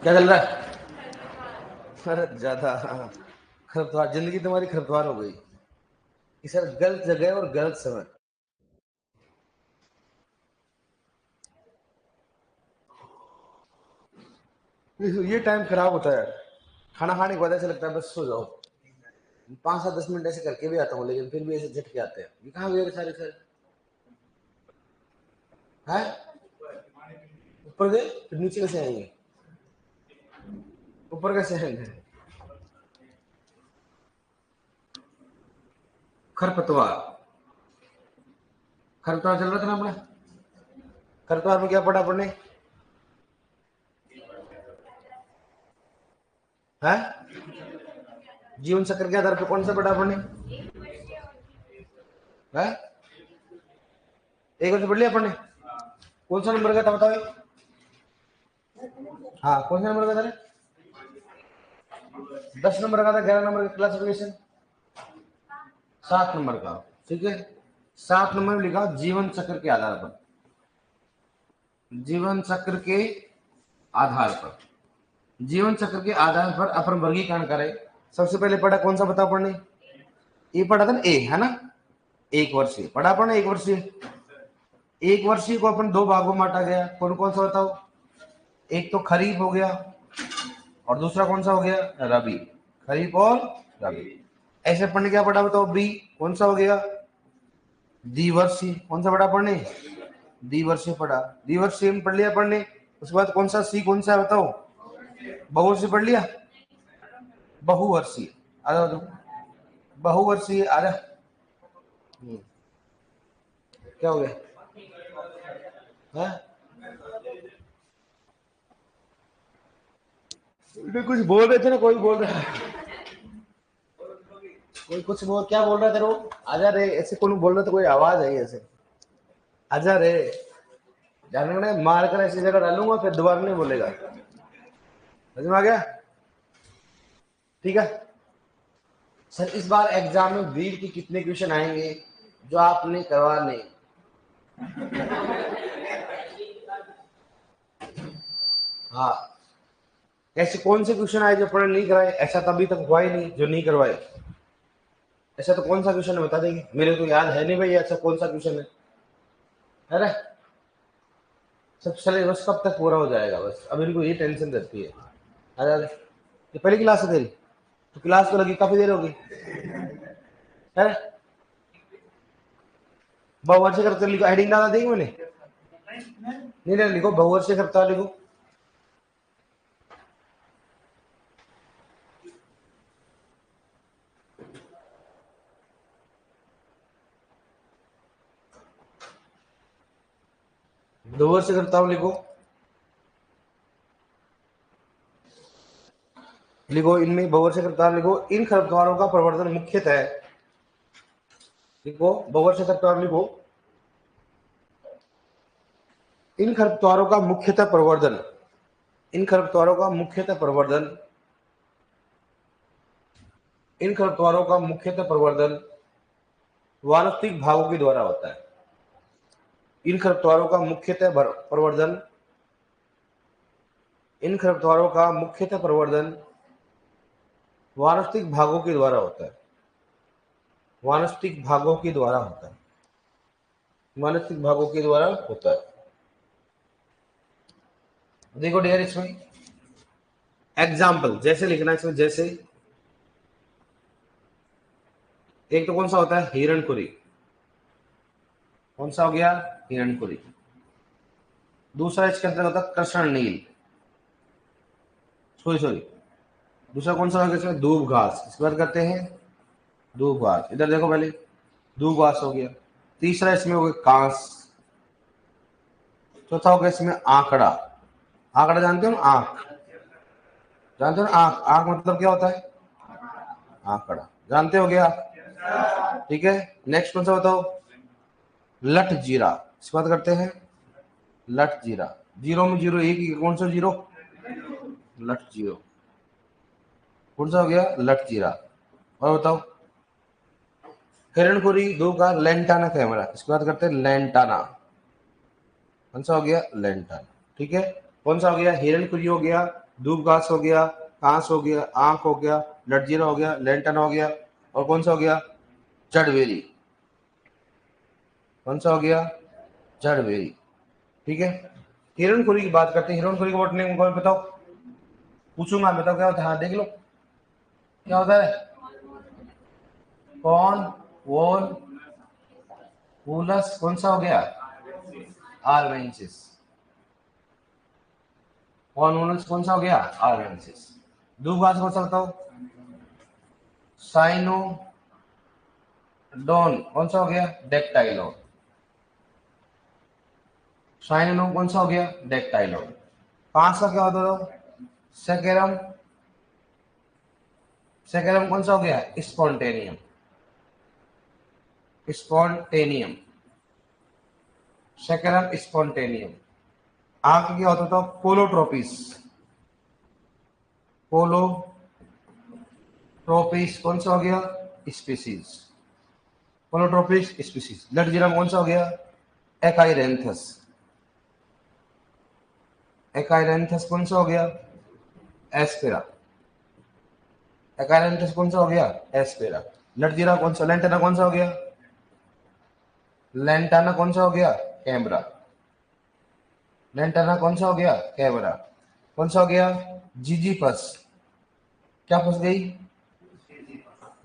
क्या चल रहा है? अरे ज्यादा खरपतवार, जिंदगी तुम्हारी खरपतवार हो गई कि सर गलत जगह और गलत समय। ये टाइम खराब होता है। खाना खाने के बाद ऐसा लगता है बस सो जाओ। 5 से 10 मिनट ऐसे करके भी आता हूँ, लेकिन फिर भी ऐसे झटके आते हैं। ये कहाँ गए सारे सर? है ऊपर गए फिर नीचे कैसे आएंगे? ऊपर कैसे आएंगे? खरपतवार, खरपतवार चल रहा था ना अपना। खरपतवार में क्या पढ़ा आपने? है जीवन चक्र के आधार पर कौन सा पढ़ा आपने? है एक वर्ष पढ़ लिया आपने? कौन सा नंबर का था बताओ? हाँ कौन सा नंबर का था? 10 नंबर का था, 11 नंबर का क्लासिफिकेशन, 7 नंबर का। ठीक है, 7 नंबर में लिखा जीवन चक्र के आधार पर। जीवन चक्र के आधार पर, जीवन चक्र के आधार पर अपन वर्गीकरण करें। सबसे पहले पढ़ा कौन सा बताओ पढ़ने? ये पढ़ा था ना, ए है ना, एक वर्षीय पढ़ा अपन। एक वर्षीय, एक वर्षीय को अपन दो भागों में बांटा गया। कौन कौन सा बताओ? एक तो खरीफ हो गया और दूसरा कौन सा हो गया? रबी। खरीफ और रबी। ऐसे पढ़ने क्या पढ़ा बताओ? बी कौन सा हो गया? द्विवर्षीय। कौन सा पढ़ा पढ़ने? द्विवर्षीय पढ़ा। द्विवर्षीय में पढ़ लिया पढ़ने। उसके बाद कौन सा सी कौन सा है बताओ? बहुवर्षीय पढ़ लिया। बहुवर्षीय आ जाओ, बहुवर्षीय आ जा। क्या हो गया? कुछ बोल रहे थे ना, कोई बोल रहा है, कोई कुछ बोल, क्या बोल रहा था वो? आजा रे, ऐसे कौन बोल रहा था? कोई आवाज आई ऐसे, आजा रे। जानना मार कर ऐसी जगह डालूंगा फिर दोबारा नहीं बोलेगा। समझ में आ गया? ठीक है सर, इस बार एग्जाम में वीर की कितने क्वेश्चन आएंगे जो आपने करवा नहीं? हाँ, ऐसे कौन से क्वेश्चन आए जो पढ़े नहीं कराए? ऐसा तभी तक हुआ ही नहीं जो नहीं करवाए। ऐसा तो कौन सा क्वेश्चन है बता देंगे? मेरे को याद है नहीं भाई, ऐसा कौन सा क्वेश्चन है? अरे सब सिलेबस कब तक पूरा हो जाएगा? बस अब इनको ये टेंशन रहती है। अरे ये पहली क्लास है तेरी, तो क्लास तो लगी काफी देर होगी। है बहुवर्षीय करते लिखो, हेडिंग डाला देगी मैंने? नहीं नहीं, लिखो बहुवर्षीय करता लिखो। बहुवर्षीय करता हूँ लिखो। लिखो इनमें बहुवर्षीय करता लिखो। इन खरपतवारों का प्रवर्धन मुख्यतः, लिखो बहुवर्षीय खरपतवार लिखो। इन खरपतवारों का मुख्यतः प्रवर्धन, इन खरपतवारों का मुख्यतः प्रवर्धन, इन खरपतवारों का मुख्यतः प्रवर्धन वानस्पतिक भागों के द्वारा होता है। इन खरपतवारों का मुख्यतः प्रवर्धन, इन खरपतवारों का मुख्यतः प्रवर्धन वानस्पतिक भागों के द्वारा होता है। वानस्पतिक भागों के द्वारा होता है। वानस्पतिक भागों के द्वारा होता है। देखो डियर, इसमें एग्जाम्पल जैसे लिखना है इसमें। जैसे एक तो कौन सा होता है? हिरणखुरी। कौन सा हो गया? हिरणखुरी। दूसरा इसके अंदर होता है कृष्ण नील, सॉरी सॉरी, दूसरा कौन सा होगा इसमें? दूब घास। इसके बाद करते हैं दूब घास। इधर देखो पहले, दूब घास हो गया। तीसरा इसमें हो गया कांस। चौथा हो गया इसमें आंकड़ा। आंकड़ा जानते हो ना? आंख जानते हो ना? आंख, आंख मतलब क्या होता है? आंकड़ा जानते हो गया? ठीक है, नेक्स्ट कौन सा बताओ? लठ जीरा। इसके बाद करते हैं लठ जीरा। जीरो में जीरो एक ही, कौन सा जीरो? लठ जीरो। कौन सा हो गया? लठ जीरा। और बताओ? हिरणखुरी दो का लेंटाना कैमरा। इसके बाद करते हैं लेंटाना। कौन सा हो गया? लेंटाना। ठीक है, कौन सा हो गया? हिरणखुरी हो गया, धूप घास हो गया, कांस हो गया, आंख हो गया, लटजीरा हो गया, लैंटन हो गया, और कौन सा हो गया? जड़बेरी। कौन सा हो गया? जड़बेरी। ठीक है, हिरणखुरी की बात करते हैं। हिरणखुरी का बॉटनी को बताओ, पूछूंगा बताओ क्या होता है। हाँ देख लो क्या होता है। कौन, वोल, वूलस, कौन सा हो गया? आर्वेंसिस। कौन वूलस कौन सा हो गया? आर्वेंसिस। धूप घास कौन सा बताओ? साइनो डॉन, कौन सा हो गया? डेक्टाइलोन। साइनोडोन कौन सा हो गया? डेक्टाइलोन। पांच का क्या होता था? सेकेरम। सेकेरम कौन सा हो गया? स्पॉन्टेनियम। Spontaneum, saccharum spontaneum. आगे क्या होता था? पोलोट्रोपिस। पोलोट्रोपिस कौन सा हो गया? स्पीसीज। पोलोट्रोपिस स्पीसीज। लटजीरम कौन सा हो गया? एकाइरेंथस। एकाइरेंथस कौन सा हो गया? एस्पेरा। एकाइरेंथस कौन सा हो गया? एस्पेरा। लटजीरा कौन सा? लेंटेना कौन सा हो गया? लेंटाना कौन सा हो गया? कैमरा। लेंटाना कौन सा हो गया? कैमरा। कौन सा हो गया? जीजीपस। क्या फंस गई?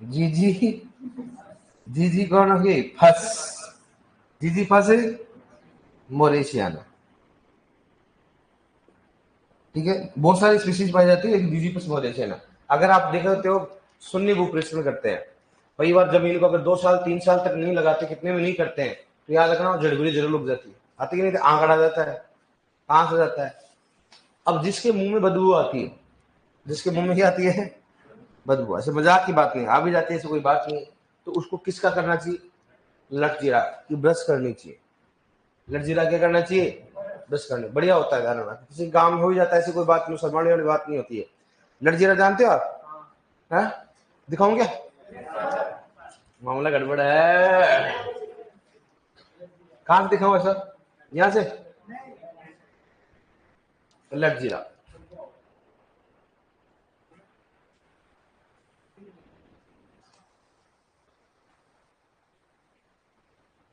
जीजी। जीजी कौन हो गई? फस। जीजी फस मोरेशियाना। ठीक है, बहुत सारी स्पीशीज पाई जाती है, लेकिन जीजीपस मोरेशियाना। अगर आप देख रहे हो सुन्नी भू परीक्षण करते हैं, कई बार जमीन को अगर 2 साल 3 साल तक नहीं लगाते, कितने में नहीं करते हैं, तो याद रखना जड़बुरी जरूर लग जाती है। आती कि नहीं? तो आंकड़ा जाता है, कहां से जाता है? अब जिसके मुंह में बदबू आती है, जिसके मुंह में क्या आती है? बदबू। ऐसे मजाक की बात नहीं, आ भी जाती है, ऐसे कोई बात नहीं। तो उसको किसका करना चाहिए? लटजीरा की ब्रश करनी चाहिए। लटजीरा क्या करना चाहिए? ब्रश करनी। बढ़िया होता है ध्यान रखना। किसी गांव में हो ही जाता है, ऐसी कोई बात नहीं, शर्माने वाली बात नहीं होती है। लटजीरा जानते हो आप? हैं? दिखाऊं क्या? मामला गड़बड़ है। कहां दिखाऊं ऐसा? यहां से? लटजीरा।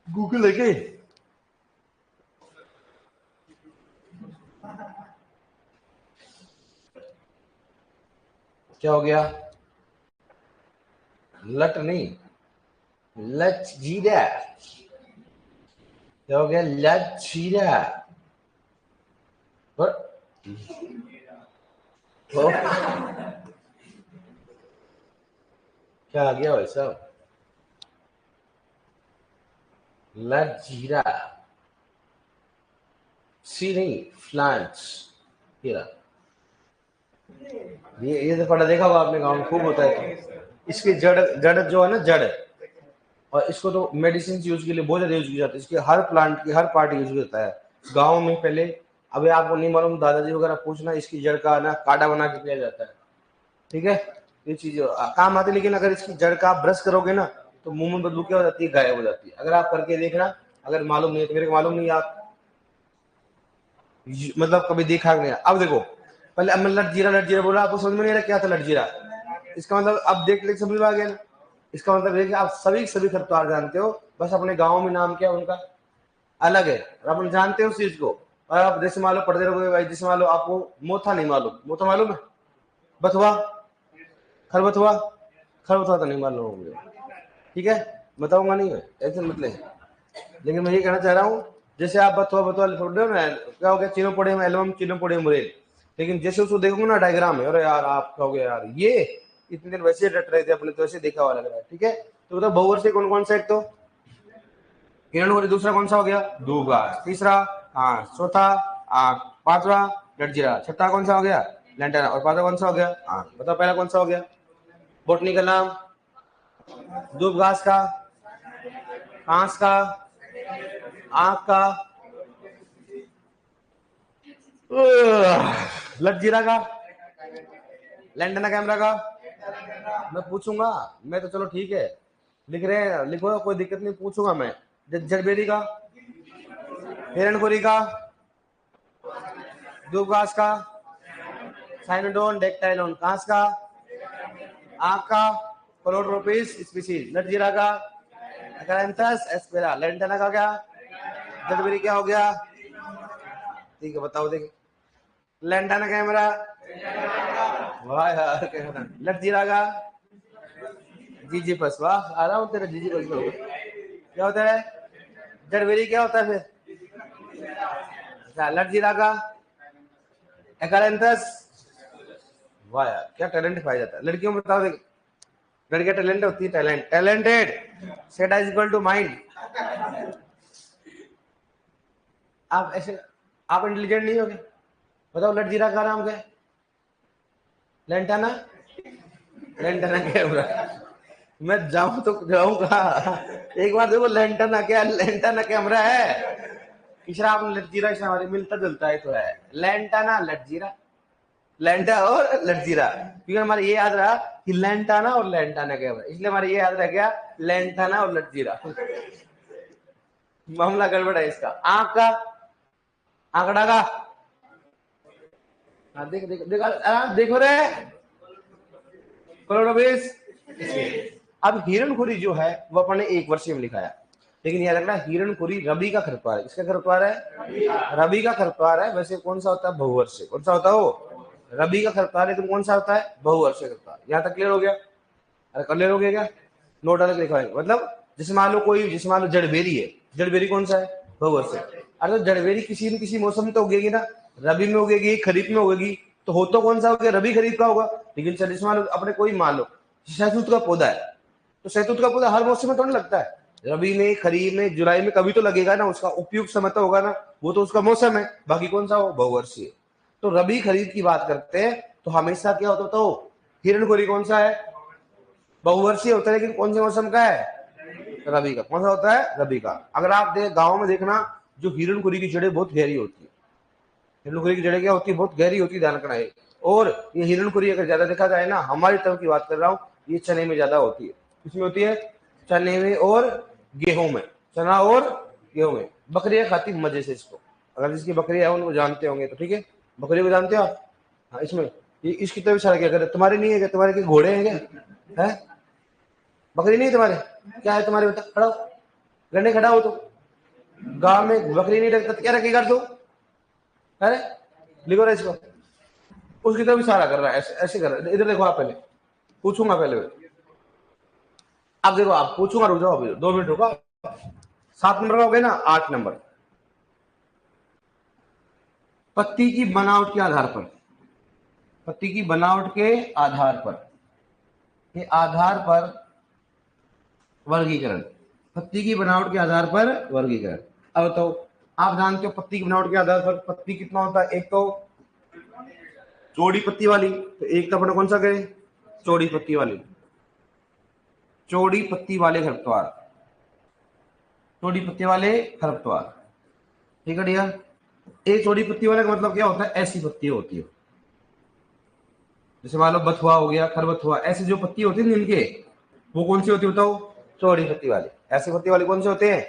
गूगल है क्या? क्या हो गया? लट नहीं, लटजीरा। क्या हो गया? लटजीरा। और तो क्या आ गया भाई साहब? लटजीरा। सी नहीं, फ्लांस। ये तो पढ़ा देखा होगा आपने, गाँव में खूब होता है। इसकी जड़, जड़ जो है ना, जड़, और इसको तो मेडिसिन यूज के लिए बहुत ज्यादा यूज किया जाता है। इसके हर प्लांट की हर पार्ट यूज होता है गाँव में। पहले, अभी आपको नहीं मालूम, दादाजी वगैरह पूछना, इसकी जड़ का ना काढ़ा बना के पिया जाता है। ठीक है, ये चीज काम आती है। लेकिन अगर इसकी जड़ का आप ब्रश करोगे ना, तो मुंह में बदबू क्या हो जाती है? गायब हो जाती है। अगर आप करके देखना, अगर मालूम नहीं है तो। मेरे को मालूम नहीं, आप मतलब कभी देखा नहीं। अब देखो, पहले अब लटजीरा लटजीरा बोला, आपको समझ में नहीं आ रहा क्या था लटजीरा? इसका मतलब अब देख ले समझ में आ गया ना। इसका मतलब है कि आप सभी खरपतवार जानते हो, बस अपने गांव में नाम क्या उनका अलग है, और अपन जानते हो उस चीज को। और आप जैसे मान लो पढ़ते रहोगे भाई, जैसे मान लो आपको मोथा नहीं मालूम, मोथा मालूम है? बथुआ, खरबथुआ, खरबथुआ तो नहीं मालूम होंगे। ठीक है, बताऊंगा नहीं मैं, टेंशन मत ले। लेकिन मैं ये कहना चाह रहा हूँ, जैसे आप बथुआ बथुआ पढ़ रहे हो ना, क्या हो गया? चीनो पड़े में एल्बम, चीनो पड़े मुरेल। लेकिन जैसे उसको देखोगे ना डायग्राम में, अरे यार आप कहोगे यार ये इतने दिन वैसे रट रहे थे अपने, तो ऐसे देखा हुआ लग रहा है। ठीक है, तो बताओ बहुवर्षीय कौन कौन सा? एक तो हिरणखुरी, दूसरा कौन सा हो गया? दूबा, तीसरा हाँ, चौथा आंख, पांचवा लटजीरा, छठा कौन सा हो गया? लैंटेना, और पांचवा कौन सा हो गया? आंख। बताओ पहला कौन सा हो गया? बोटनी का नाम? दूब घास का, कांस का, आंख का, लटजीरा का, लैंटेना कैमरा का। मैं पूछूंगा, मैं तो चलो ठीक है, लिख रहे हैं, लिखो, कोई दिक्कत नहीं, पूछूंगा मैं। जड़बेरी का, हिरणखुरी का, दूब घास का, साइनोडोन डेक्टाइलोन, कांस का, आंख का, कोलोट्रोपिस स्पीसीज, लटजीरा का, एकारेंथस एस्पेरा, लेंटाना का क्या, जड़बेरी क्या हो गया, ठीक है बताओ देखिए, लेंटाना कैमरा, वाह यार कैमरा, लटजीरा का, जीजी पस, वाह आ रहा हूँ तेरा जीजी पस को, क्या होता है, जड़बेरी क्या होता है फिर, अच्छा लटजीरा का, एकारेंथस, वाह यार क्या टैलेंट पाया जाता है लड़कियों में, बताओ देखिए, लड़कियां टैलेंट होती है, talent, talented, set is equal to mind, आप ऐसे आप इंटेलिजेंट नहीं होगे, बताओ लटजीरा का नाम क्या है, लेंटाना, लेंटाना कैमरा, मैं जाऊं तो जाऊंगा, एक बार देखो लेंटाना क्या, लेंटाना कैमरा है, किसरा आपने लटजीरा से हमारे मिलता जुलता है तो है, लेंटाना लटजीरा, लेंटा और लटजीरा, क्योंकि हमारे ये याद रहा कि लेंटाना और लेंटाना कैमरा, इसलिए हमारे ये याद रह गया लेंटाना और लटजीरा, मामला गड़बड़ है इसका। आंख का, आंकड़ा का, हाँ देख देख देख देखो रे, कोलोनोबिस, अब हिरणखुरी जो है वो अपने एक वर्षीय में लिखाया, लेकिन याद रखना हिरणखुरी रबी का खरपतवार है, किसका खरपतवार है, रबी का खरपतवार है, वैसे कौन सा होता है, बहुवर्षीय, कौन सा होता है वो, रबी का खरपतवार, लेकिन कौन सा होता है, बहुवर्षीय खरपतवार, यहाँ तक क्लियर हो गया, अरे क्लियर हो गया क्या, नोट अलग लिखवाएंगे, मतलब जैसे मान लो कोई, जैसे मान लो जड़बेरी है, जड़बेरी कौन सा है, बहुवर्षीय, अरे तो जड़बेरी किसी न किसी मौसम में तो उगेगी ना, रबी में उगेगी, खरीफ में उगेगी, तो हो तो कौन सा हो गया, रबी खरीफ का होगा, लेकिन चलिए मान लो अपने कोई मान लो शहतूत का पौधा है, तो शहतूत का पौधा हर मौसम में थोड़ा लगता है, रबी में, खरीफ में, जुलाई में कभी तो लगेगा ना, उसका उपयुक्त समय तो होगा ना, वो तो उसका मौसम है, बाकी कौन सा हो, बहुवर्षीय, तो रबी खरीफ की बात करते हैं तो हमेशा क्या होता तो हिरणखुरी कौन सा है, बहुवर्षीय होता है, लेकिन कौन से मौसम का है, रबी का, कौन सा होता है, रबी का। अगर आप गांव में देखना जो हिरणखुरी की जड़ें बहुत गहरी होती है, हिरणखुरी की जड़ें क्या होती है, बहुत गहरी होती है, ध्यान रखना है, और ये हिरणखुरी अगर ज्यादा देखा जाए ना, हमारी तरफ की बात कर रहा हूँ, ये चने में ज्यादा होती है, किसमें होती है, चने में और गेहूं में, चना और गेहूं में, बकरियां खाती मजे से इसको, अगर जिसकी बकरी है उनको जानते होंगे तो ठीक है, बकरी को जानते हो आप, हाँ इसमें ये इसकी तरफ इशारा क्या करे, तुम्हारे नहीं है क्या, तुम्हारे के घोड़े हैं क्या, है बकरी नहीं है तुम्हारे, क्या है तुम्हारे, बता खड़ा हो, गन्ने खड़ा हो, तो गांव में बकरी नहीं रखता क्या रखेगा तू, अरे लिखो रहा इसको, उसकी तरफ इशारा कर रहा है, ऐसे ऐसे कर रहा है, इधर देखो आप, पहले पूछूंगा, पहले आप देखो, आप पूछूंगा, रुक जाओ अभी 2 मिनट रुको, 7 नंबर का हो गया ना, 8 नंबर, पत्ती की बनावट के आधार पर, पत्ती की बनावट के आधार पर वर्गीकरण, पत्ती की बनावट के आधार पर वर्गीकरण, अब तो आप जानते हो पत्ती की बनावट के आधार पर पत्ती कितना होता है, एक तो चौड़ी पत्ती वाली, तो एक तो अपने कौन सा गए, चौड़ी पत्ती वाली, चौड़ी पत्ती वाले खरपतवार, चौड़ी पत्ती वाले खरपतवार, ठीक है डियर, एक चौड़ी पत्ती वाले का मतलब क्या होता है, ऐसी पत्ती होती है, जैसे मान लो बथुआ हो गया, खरबथुआ, ऐसी जो पत्ती होती है इनके, वो कौन सी होती है बताओ, चौड़ी पत्ती वाले, ऐसी पत्ती वाले कौन से होते हैं,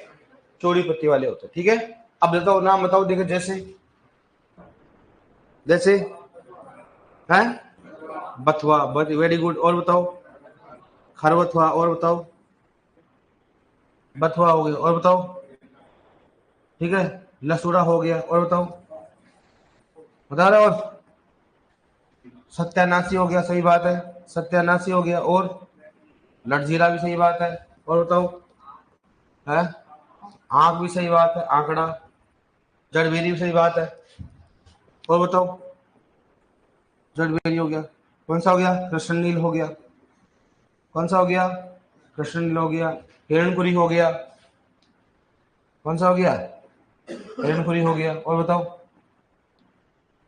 चौड़ी पत्ती वाले होते हैं, ठीक है। अब बताओ नाम बताओ, देखो जैसे, जैसे है बथुआ, वेरी गुड, और बताओ खरबथुआ, और बताओ बथुआ हो गया, और बताओ, ठीक है, लसूड़ा हो गया, और बताओ, बता रहे, और सत्यानाशी हो गया, सही बात है, सत्यानाशी हो गया, और लटजीरा भी सही बात है, और बताओ, है आंख भी सही बात है, आंकड़ा, जड़बेरी भी सही बात है, और बताओ, जड़बेरी हो गया, कौन सा हो गया, कृष्णनील हो गया, कौन सा हो गया, कृष्णनील हो गया, हिरणखुरी हो गया, कौन सा हो गया, हिरणखुरी हो गया, और बताओ,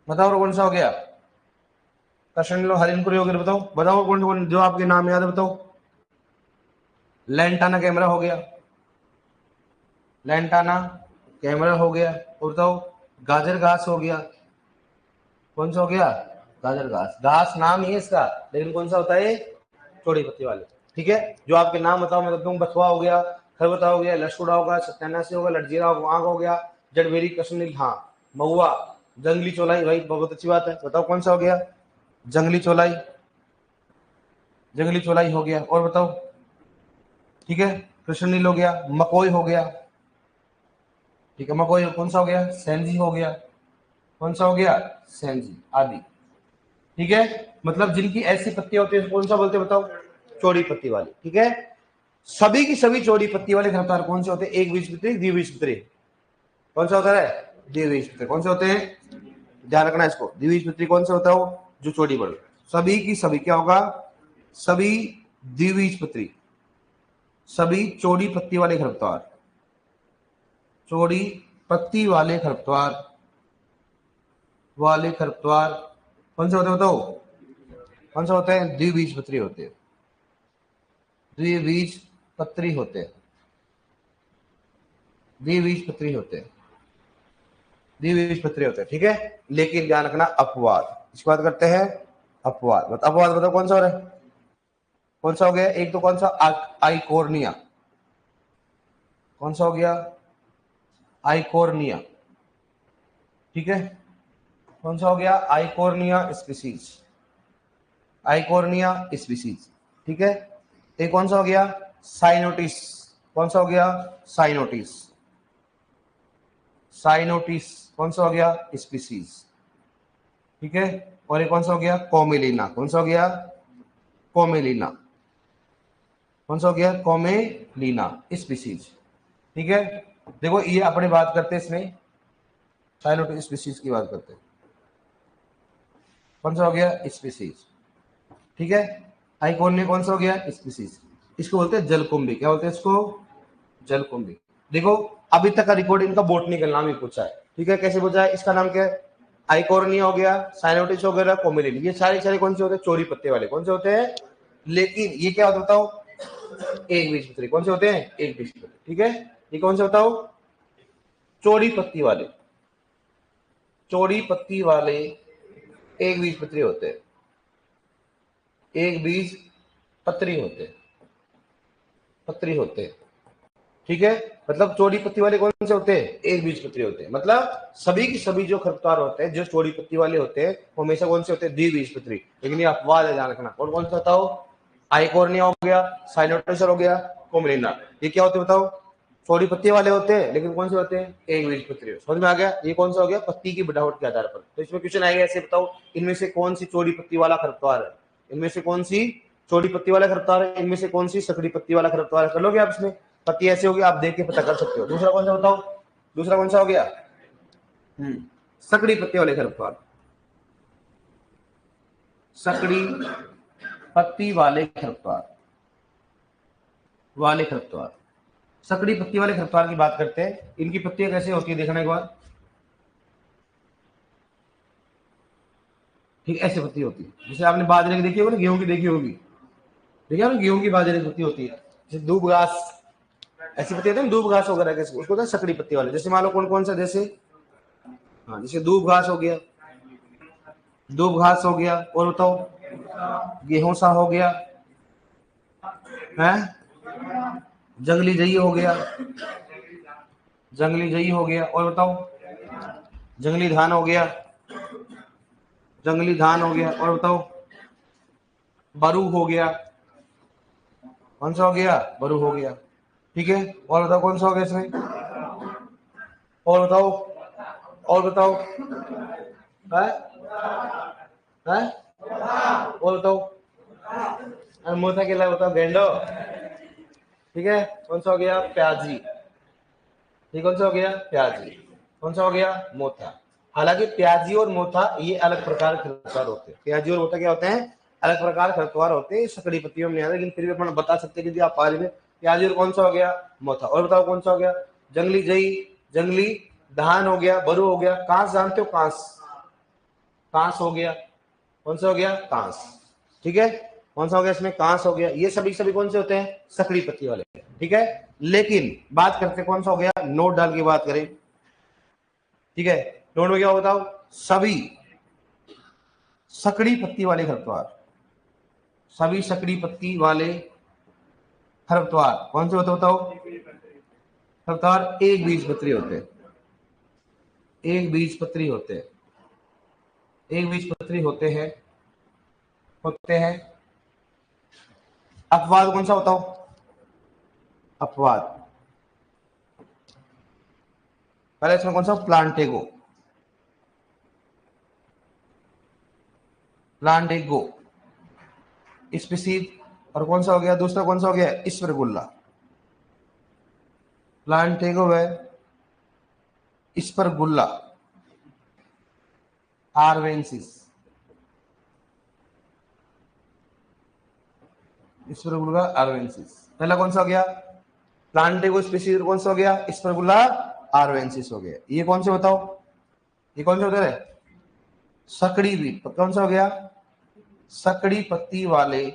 बताओ और कौन सा हो गया, कृष्णनील हिरणखुरी हो गया, बताओ बताओ कौन कौन जो आपके नाम याद है बताओ, लेंटाना कैमरा हो गया, लेंटाना कैमरा हो गया, और बताओ गाजर घास हो गया, कौन सा हो गया, गाजर घास, घास नाम ही है इसका, लेकिन कौन सा होता है, चौड़ी पत्ती वाले, ठीक है। जो आपके नाम बताओ मैं बताऊँ, बथुआ हो गया, खरबथा हो गया, लसूड़ा होगा, सत्यानाशी होगा, लटजीरा आंख हो गया, जड़बेरी, कृष्णनील, हाँ महुआ, जंगली चौलाई, भाई बहुत अच्छी बात है, बताओ कौन सा हो गया, जंगली चौलाई, जंगली चौलाई हो गया। और बताओ, ठीक है, कृष्णनील हो गया, मकोई हो गया, ठीक है, मकोई कौन सा हो गया, सैंजी हो गया, कौन सा हो गया, सैंजी आदि, ठीक है। मतलब जिनकी ऐसी पत्तियां होती है कौन सा बोलते हैं, बताओ, चौड़ी पत्ती वाली, ठीक है। सभी की सभी चौड़ी पत्ती वाले खरपतवार कौन से होते हैं, एक बीजपत्री, द्विबीजपत्री, कौन सा होता है, द्विबीजपत्री। कौन से होते हैं, ध्यान रखना इसको, द्विबीजपत्री कौन सा होता है, वो जो चौड़ी बड़ी, सभी की सभी क्या होगा, सभी द्विबीजपत्री, सभी चौड़ी पत्ती वाले खरपतवार, चौड़ी पत्ती वाले खरपतवार, वाले खरपतवार कौन से होते हैं, बताओ, कौन सा होते हैं, द्विबीजपत्री होते हैं, द्विबीजपत्री होते हैं, द्विबीजपत्री होते हैं, द्विबीजपत्री होते हैं, ठीक है। लेकिन ध्यान रखना अपवाद, इसकी बात करते हैं अपवाद। मतलब अपवाद बताओ कौन सा हो रहा है, कौन सा हो गया, एक तो कौन सा, आइकोर्निया, कौन सा हो गया, आइकोर्निया, ठीक है, कौन सा हो गया, आइकोर्निया स्पीसीज, आइकोर्निया स्पीसीज, ठीक है। एक कौन सा हो गया, साइनोटिस, कौन सा हो गया, साइनोटिस, साइनोटिस कौन सा हो गया, स्पीसीज, ठीक है। और एक कौन सा हो गया, कोमेलिना, कौन सा हो गया, कोमेलिना, कौन सा हो गया, कोमेलिना स्पीसीज, ठीक है। देखो ये अपने बात करते हैं इसमें साइनोटिस स्पीसीज की बात करते हैं, कौन सा हो गया, स्पीसीज, ठीक है। आइकोर्निया कौन सा हो गया, स्पीसीज, इसको बोलते हैं जलकुंभी, क्या बोलते हैं इसको, जलकुंभी। देखो अभी तक का रिकॉर्ड इनका बोटनिकल नाम ही पूछा है, ठीक है। कैसे पूछा है, इसका नाम क्या है, आइकोर्निया हो गया, साइनोटिस हो गया, कोमेलिन, ये सारे सारे कौन से होते हैं, चौड़ी पत्ते वाले, कौन से होते हैं। लेकिन ये क्या होता बताओ, एक बीजपत्री, कौन से होते हैं, एक बीजपत्री, ठीक है। ये कौन से बताओ, चौड़ी पत्ती वाले, चौड़ी पत्ती वाले एक बीजपत्री होते हैं, एक बीज पत्री होते हैं, पत्री होते हैं, ठीक है। मतलब चौड़ी पत्ती वाले कौन से होते हैं, एक बीजपत्री होते हैं। मतलब सभी की सभी जो खरपतवार होते हैं जो चौड़ी पत्ती वाले होते हैं वो हमेशा कौन से होते हैं, द्विबीजपत्री। लेकिन ये अपवाद है, ध्यान रखना। और कौन सा बताओ, आइकोर्निया हो गया, साइनोटिस हो गया, कोमलिना, ये क्या होते हैं बताओ, चौड़ी पत्ती वाले होते हैं लेकिन कौन से होते हैं, एक बीजपत्री। समझ में आ गया, ये कौन सा हो गया, पत्ती की बनावट के आधार पर। तो इसमें क्वेश्चन आएगा ऐसे, बताओ इनमें से कौन सी चौड़ी पत्ती वाला खरपतवार है, इनमें से कौन सी चौड़ी पत्ती वाला खरपतवार है, इनमें से कौन सी सकड़ी पत्ती वाला खरपतवार है। कर लोगे आप इसमें, पत्ती ऐसे होगी, आप देख के पता कर सकते हो। दूसरा कौन सा बताओ, दूसरा कौन सा हो गया, सकड़ी पत्ती वाले खरपतवार, सकड़ी पत्ती वाले खरपतवार, वाले खरपतवार, सकड़ी पत्ती वाले खरपतवार की बात करते हैं। इनकी पत्तियां कैसे होती है, देखने के बाद, ठीक, ऐसे पत्ती होती है। जैसे आपने बाजरे की देखी होगी ना, गेहूं की देखी होगी, देखिए ना, गेहूं की बाजरे की पत्ती होती है, जैसे दूब घास, ऐसी पत्ती होती है ना, दूब घास वगैरह, उसको होता है सकड़ी पत्ती वाले। जैसे मान लो कौन कौन सा, जैसे हाँ, जैसे दूब घास हो गया, दूब घास हो गया, और बताओ गेहूं सा हो गया है, जंगली जई हो गया, जंगली जई हो गया, और बताओ जंगली धान हो गया, जंगली धान हो गया, और बताओ बरू हो गया, कौन सा हो गया, बरू हो गया, ठीक है। और बताओ कौन सा हो गया इसमें, और बताओ, और बताओ है, है? और बताओ, अरे मोथा के अलावा बताओ, गेंडो, ठीक है। कौन सा हो गया, प्याजी, ये कौन सा हो गया, प्याजी, कौन सा हो गया, मोथा। हालांकि प्याजी और मोथा ये अलग प्रकार के खरपतवार होते हैं, प्याजी और मोथा क्या होते हैं, अलग प्रकार के खरपतवार होते हैं, सकड़ी पत्तियों में नहीं आते, लेकिन फिर भी अपन बता सकते हैं कि आप पारी में प्याजी और कौन सा हो गया, मोथा। और बताओ कौन सा हो गया, जंगली जई, जंगली धान हो गया, बरू हो गया, कांस जानते हो, कांस, कांस हो गया, कौन सा हो गया, कांस, ठीक है। कौन सा हो गया इसमें, कांस हो गया। ये सभी सभी कौन से होते हैं, सकड़ी पत्ती वाले, ठीक है। लेकिन बात करते कौन सा हो गया, नोट डाल की बात करें, ठीक है। नोट में क्या हो बताओ, सभी सकड़ी पत्ती वाले खरपतवार, सभी सकड़ी पत्ती वाले खरपतवार कौन से होते बताओ, खरपतवार एक बीजपत्री होते हैं, एक बीजपत्री होते हैं, एक बीजपत्री होते हैं, होते हैं। अपवाद कौन सा बताओ? अपवाद पहले इसमें कौन सा? Plantago, Plantago species. और कौन सा हो गया दूसरा? कौन सा हो गया? स्परगुल्ला। प्लांटेगो है स्परगुल्ला आर्वेंसिस, स्परगुल्ला आर्वेंसिस। पहला कौन सा हो गया? Plantago species. कौन सा हो गया? स्परगुल्ला आर्वेंसिस हो गया। ये कौन से बताओ? ये कौन से होते हैं? सकड़ी भी। कौन सा हो गया? सकड़ी पत्ती वाले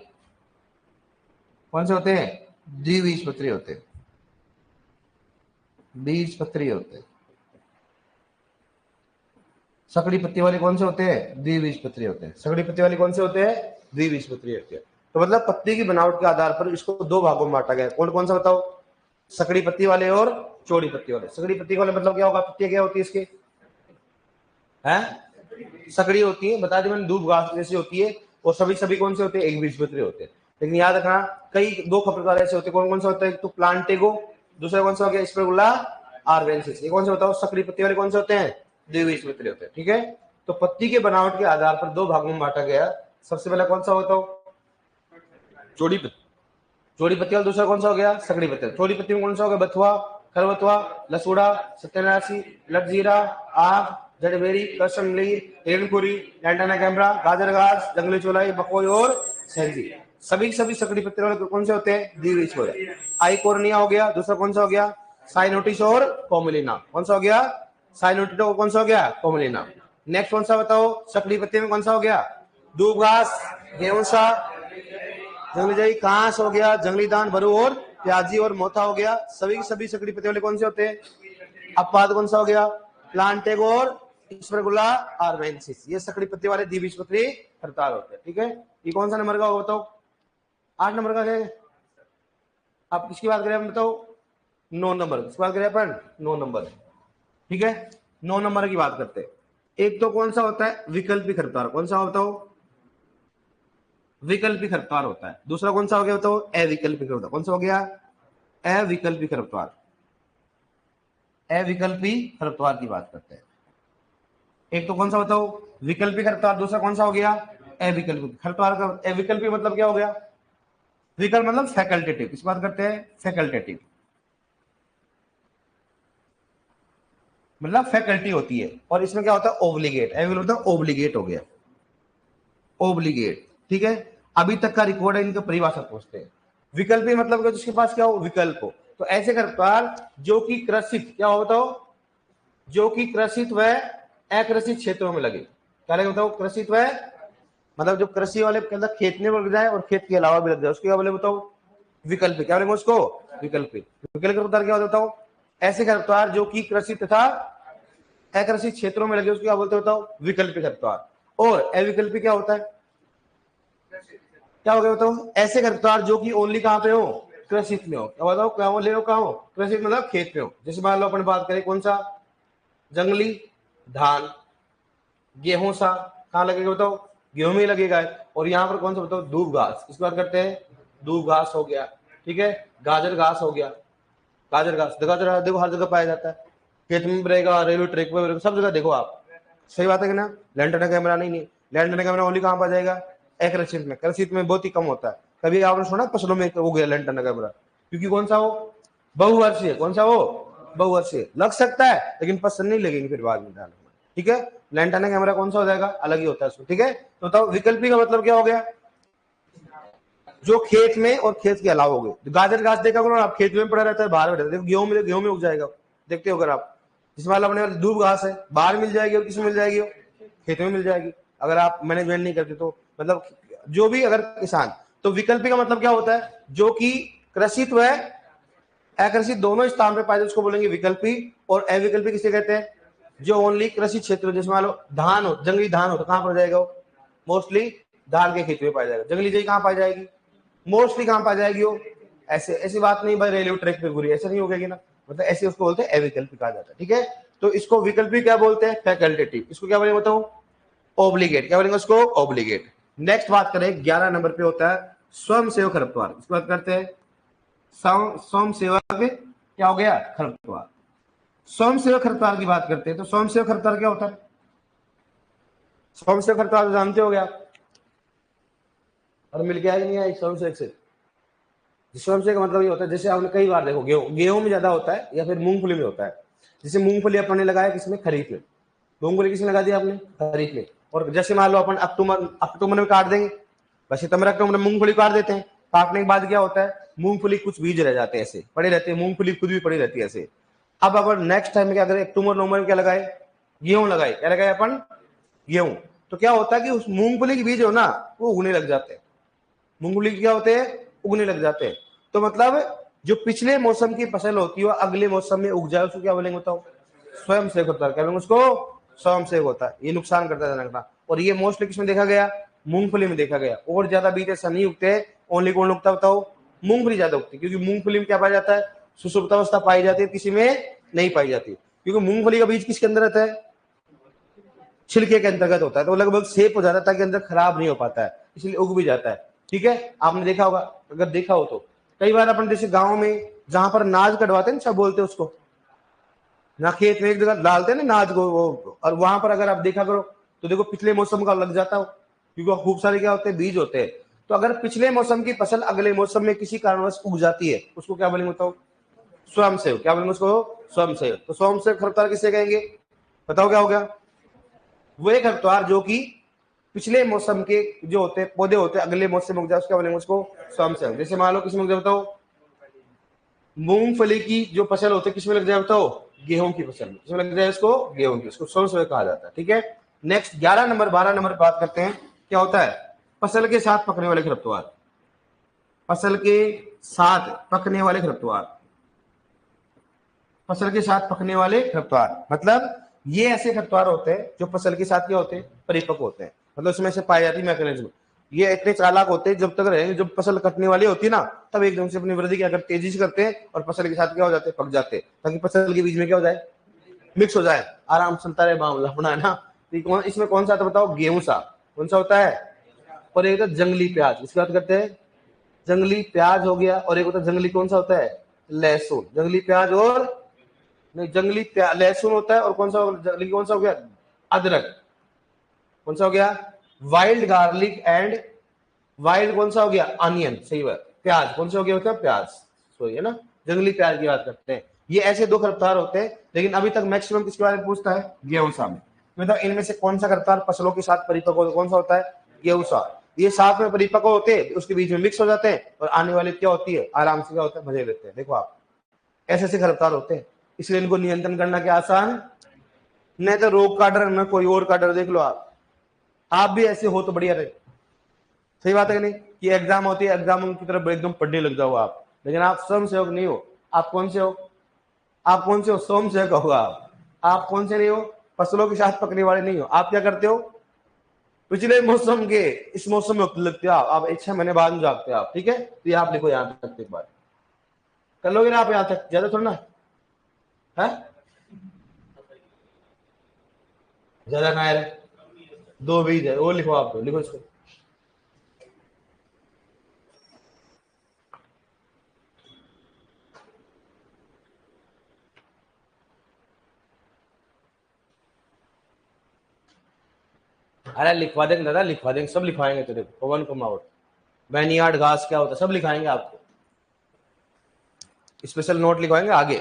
कौन से होते हैं? द्विबीजपत्री होते हैं, बीजपत्री होते हैं। सकड़ी पत्ती वाले कौन से होते हैं? द्विबीजपत्री होते हैं। सकड़ी पत्ती वाले कौन से होते हैं? द्विबीजपत्री होते हैं। तो मतलब पत्ती की बनावट के आधार पर इसको दो भागों में बांटा गया। कौन कौन सा बताओ? सकड़ी पत्ती वाले और चौड़ी पत्ती वाले। सकड़ी पत्ती वाले मतलब क्या होगा? पत्तियां क्या होती है इसके? हैं? सकड़ी होती है, बता दी मैंने, दूब घास जैसी होती है। और सभी सभी कौन से होते हैं? एक बीजपत्री होते हैं। लेकिन याद रखना कई दो प्रकार ऐसे होते हैं। कौन कौन सा होता है? एक तो प्लांटेगो, दूसरा कौन सा हो गया? स्परगुल्ला आर्वेंसिस। ये कौन से बताओ? सकड़ी पत्ती वाले कौन से होते हैं? द्विबीजपत्री होते हैं। ठीक है, तो पत्ती के बनावट के आधार पर दो भागों में बांटा गया। सबसे पहला कौन सा होता है? चौड़ी पत्ती, चौड़ी पत्ती वाला। दूसरा कौन सा हो गया? सकड़ी पत्ती। चौड़ी पत्ती में कौन सा हो गया? बथुआ, खरबथुआ, लसूड़ा, सत्यानाशी, लटजीरा, आग, जड़बेरी, कसमली, हिरणपुरी, लैंटाना कैमरा, गाजर घास, जंगली चौलाई, बकोई और सहजी। सभी सभी सकड़ी पत्ती वाले कौन से होते हैं? द्विबीजपत्री। आइकोर्निया हो गया। दूसरा कौन सा हो गया? साइनोटिस और कोमोलिना। कौन सा हो गया? साइनोटिस। कौन सा हो गया? कोमोलिना। नेक्स्ट कौन सा बताओ? सकड़ी पत्ती में कौन सा हो गया? दूब घास, गेहूं सा, जंगली जाई, कांस हो गया, जंगली दान, बरू और प्याजी और मोथा हो गया। सभी सभी सकड़ी पत्ती वाले कौन से होते हैं? अपवाद कौन सा हो गया? प्लांटेगो और स्परगुल्ला आर्वेंसिस। ये सकड़ी पत्ती वाले द्विबीजपत्री खरताल होते हैं। ठीक है, ये कौन सा नंबर का होगा बताओ? 8 नंबर का है। आप किसकी बात करें? बताओ 9 नंबर किसकी बात करें अपन? 9 नंबर। ठीक है, 9 नंबर की बात करते हैं। एक तो कौन सा होता है? विकल्पी खरताल। कौन सा बताओ? विकल्पी खरपतवार होता है। दूसरा कौन सा हो गया बताओ? अविकल्पी खरपतवार। कौन सा हो गया? अविकल्पी खरपतवार। अविकल्पी खरपतवार की बात करते हैं। एक तो कौन सा बताओ? विकल्पी खरपतवार। दूसरा कौन सा हो गया? अविकल्पी खरपतवार का। अविकल्पी मतलब क्या हो गया? विकल्प मतलब फैकल्टेटिव। किस बात करते हैं? फैकल्टेटिव मतलब फैकल्टी होती है। और इसमें क्या होता है? ओब्लिगेट। अविकल्पी मतलब ओब्लिगेट हो गया, ओब्लिगेट। ठीक है, अभी तक का रिकॉर्ड है इनका परिभाषा पूछते हैं। विकल्पी मतलब कि जिसके पास क्या हो? विकल्प हो। तो ऐसे खरपतवार जो कि कृषित क्या हो बताओ? जो कि कृषित व अकृषित क्षेत्रों में लगे। क्या लगे बताओ? कृषित व मतलब जो कृषि वाले के अंदर खेत में लग जाए और खेत के अलावा भी लग जाए, उसको क्या बोले बताओ? विकल्पी। क्या बोलेंगे उसको? विकल्पी। विकल्प खरपतवार क्या होता है बताओ? ऐसे खरपतवार जो कि कृषि तथा अकृषित क्षेत्रों में लगे उसको क्या बोलते बताओ? विकल्पी खरपतवार। और अविकल्पी क्या होता है? क्या हो गया बताओ? ऐसे खरपतवार जो कि ओनली कहां पे हो? कृषित में हो। क्या बताओ? क्या हो? ले लो कहां हो? कृषित मतलब खेत में हो। जैसे मान लो अपन बात करें कौन सा? जंगली धान, गेहूं सा कहां लगेगा बताओ? गेहूं में लगेगा। और यहाँ पर कौन सा बताओ? दूब घास। किस बात करते हैं? दूब घास हो गया। ठीक है, गाजर घास हो गया। गाजर घास, गाजर देखो हर जगह पाया जाता है। खेत में रहेगा, रेलवे ट्रैक पे, सब जगह देखो आप। सही बात है कि ना? लैंटना कैमरा नहीं, लैंटना कैमरा ओनली कहां पर जाएगा? अकृषित में। कृषित में बहुत ही कम होता है। कभी आपने सुना फसलों में हो गया लैंटना कैमरा? क्योंकि कौन सा हो? बहुवर्षीय। कौन सा हो? बहुवर्षीय। लग सकता है लेकिन फसल नहीं लगेगी फिर बाद में डालने। ठीक है, लैंटना कैमरा कौन सा हो जाएगा? अलग ही होता है उसको। ठीक है, तो बताओ विकल्पी का मतलब क्या हो गया? जो खेत में और खेत के अलावा हो गए। गाजर घास देखा करो आप, खेत में पड़ा रहता है, बाहर बैठा रहता है। गेहूं में उग जाएगा, देखते हो अगर आप। जिसमें अपने दूब घास है, बाहर मिल जाएगी और किसमें मिल जाएगी? खेत में मिल जाएगी, अगर आप मैनेजमेंट नहीं करते तो। मतलब जो भी अगर किसान। तो विकल्पी का मतलब क्या होता है? जो कि कृषित व अकृषित दोनों स्थान पे पाए जाए उसको बोलेंगे विकल्पी। और अविकल्पी किसे कहते हैं? जो ओनली कृषि क्षेत्र, जैसे मान लो धान हो, जंगली धान हो तो कहां पर जाएगा? मोस्टली धान के खेत में पाया जाएगा। जंगली जई कहां पाई जाएगी? मोस्टली कहां पाई जाएगी वो? ऐसे ऐसी बात नहीं भाई रेलवे ट्रैक पे घूरी, ऐसा नहीं होगा ना। मतलब ऐसे उसको बोलते हैं अविकल्पी कहा जाता है। ठीक है, तो इसको विकल्पी क्या बोलते हैं? फैकल्टेटिव। इसको क्या बोलेंगे बताओ? ओब्लिगेट। क्या बोलेंगे उसको? ओब्लिगेट। नेक्स्ट बात करें 11 नंबर पे होता है स्वयं सेवक खरपतवार। इसकी बात करते हैं स्वयं सेवक क्या हो गया खरपतवार। स्वयं सेवक खरपतवार की बात करते हैं तो स्वयं सेवक खरपतवार क्या होता है? स्वयं सेवक खरपतवार तो जानते हो गया और मिल गया ही नहीं है स्वयं सेवक से। स्वयं सेवक का मतलब ये होता है जैसे आपने कई बार देखो गेहूं में ज्यादा होता है या फिर मूंगफली में होता है। जैसे मूंगफली अपन ने लगाया किसमें खरीफ में, मूंगफली किसने लगा दिया आपने खरीफ में। और जैसे मान लो अपन अक्टूबर में काट देंगे, बस सितंबर अक्टूबर में मूंगफली काट देते हैं। काटने के बाद क्या होता है मूंगफली कुछ बीज रह जाते हैं ऐसे पड़े रहते हैं, मूंगफली खुद भी पड़ी रहती है ऐसे। अब अगर नेक्स्ट टाइम में क्या करें अक्टूबर नवंबर में क्या लगाए गेहूं लगाए, क्या लगाए अपन गेहूं। तो क्या होता है कि उस मूंगफली के बीज हो ना वो उगने लग जाते हैं, मूंगफली क्या होते हैं उगने लग जाते हैं। तो मतलब जो पिछले मौसम की फसल होती है वो अगले मौसम में उग जाए उसको क्या बोलेंगे बताओ स्वयं सेवक होता है। क्या बोलेंगे उसको स्वयं सेवक होता है। ये नुकसान करता है जनक का। और ये मोस्टली किसमें देखा गया मूंगफली में देखा गया। और ज्यादा बीज ऐसा नहीं उगते, ओनली कौन उगता बताओ मूंगफली ज्यादा उगती क्योंकि मूंगफली में क्या पाया जाता है सुसुप्तावस्था पाई जाती है, किसी में नहीं पाई जाती क्योंकि मूंगफली का बीज किसके अंदर रहता है छिलके के अंतर्गत होता है। तो लगभग सेफ हो जाता है ताकि अंदर खराब नहीं हो पाता है, इसलिए उग भी जाता है। ठीक है आपने देखा होगा, अगर देखा हो तो कई बार अपन जैसे गांव में जहां पर नाज कटवाते हैं सब बोलते हैं उसको ना, खेत में एक जगह डालते हैं ना नाज को वो, और वहां पर अगर आप देखा करो तो देखो पिछले मौसम का लग जाता हो क्योंकि खूब सारे क्या होते हैं बीज होते हैं। तो अगर पिछले मौसम की फसल अगले मौसम में किसी कारणवश उग जाती है उसको क्या बोलेंगे बताओ स्वयं सेवक। क्या बोलेंगे उसको स्वयं सेवक। तो स्वयं सेवक खरपतवार किसे कहेंगे बताओ क्या हो गया वो एक खरपतवार जो कि पिछले मौसम के जो होते हैं पौधे होते हैं अगले मौसम में उग जाए उसका बोलेंगे उसको स्वयं सेवक। जैसे मान लो किसमें उग जाए बताओ मूंगफली की जो फसल होती है किसमें लग जाए बताओ गेहूं की फसल में, किसमें लग जाए इसको गेहूं की, उसको स्वयं सेवक कहा जाता है। ठीक है नेक्स्ट 11 नंबर 12 नंबर बात करते हैं क्या होता है फसल के साथ पकने वाले खरपतवार। फसल के साथ पकने वाले खरपतवार, फसल के साथ पकने वाले खरपतवार मतलब ये ऐसे खरपतवार होते हैं जो फसल के साथ क्या होते हैं परिपक्व होते हैं, मतलब इसमें से पाई जाती मैकेनिज्म। ये इतने चालाक होते हैं जब तक रहेंगे जब फसल कटने वाली होती है ना तब एकदम से अपनी वृद्धि क्या करते तेजी से करते हैं और फसल के साथ क्या हो जाते हैं पक जाते हैं ताकि फसल के बीच में क्या हो जाए मिक्स हो जाए, आराम से चलता रहे मामला अपना है ना। तो इसमें कौन सा आता बताओ गेहूं सा कौन सा होता है और एक होता है जंगली प्याज, इसकी बात करते हैं जंगली प्याज हो गया। और एक होता है जंगली कौन सा होता है लहसुन, जंगली प्याज और नहीं जंगली लहसुन होता है और कौन सा जंगली कौन सा हो गया अदरक, कौन सा हो गया वाइल्ड गार्लिक एंड वाइल्ड कौन सा हो गया अनियन, सही बात प्याज कौन सा हो गया होता है प्याज, सही है ना जंगली प्याज की बात करते हैं। ये ऐसे दो खरपतवार होते हैं लेकिन अभी तक मैक्सिमम किसके बारे में पूछता है गेहूं सा में। मतलब इनमें से कौन सा खरपतवार फसलों के साथ परिपक्व कौन सा होता है गेहूं सा। ये साथ में परिपक्व होते हैं उसके बीच में मिक्स हो जाते हैं और आने वाली क्या होती है आराम से क्या होता है मजे लेते हैं। देखो आप ऐसे ऐसे खरपतवार होते हैं इसलिए इनको नियंत्रण करना क्या आसान नहीं, तो रोग का डर न कोई और का डर देख लो आप भी ऐसे हो तो बढ़िया रहे। सही बात है कि नहीं कि एग्जाम होती है एग्जाम की तरफ एकदम पढ़ने लग जाओ आप, लेकिन आप स्वयं सेवक नहीं हो। आप कौन से हो आप कौन से हो स्वयं सेवक हो आप कौन से नहीं हो फसलों के साथ पकड़ने वाले नहीं हो। आप क्या करते हो पिछले मौसम के इस मौसम में लगते हो आप 6 महीने बाद में जागते हो आप। ठीक है तो ये आप लिखो यहाँ तक एक बार कर लोगे ना आप यहाँ तक ज्यादा थोड़ा ना है ज्यादा ना है 2 बीज है वो लिखो आप तो लिखो इसको। अरे लिखवा देंगे दादा लिखवा देंगे सब लिखवाएंगे तेरे को पवन कुमार बैनियार्ड घास क्या होता है सब लिखाएंगे आपको, स्पेशल नोट लिखवाएंगे आगे।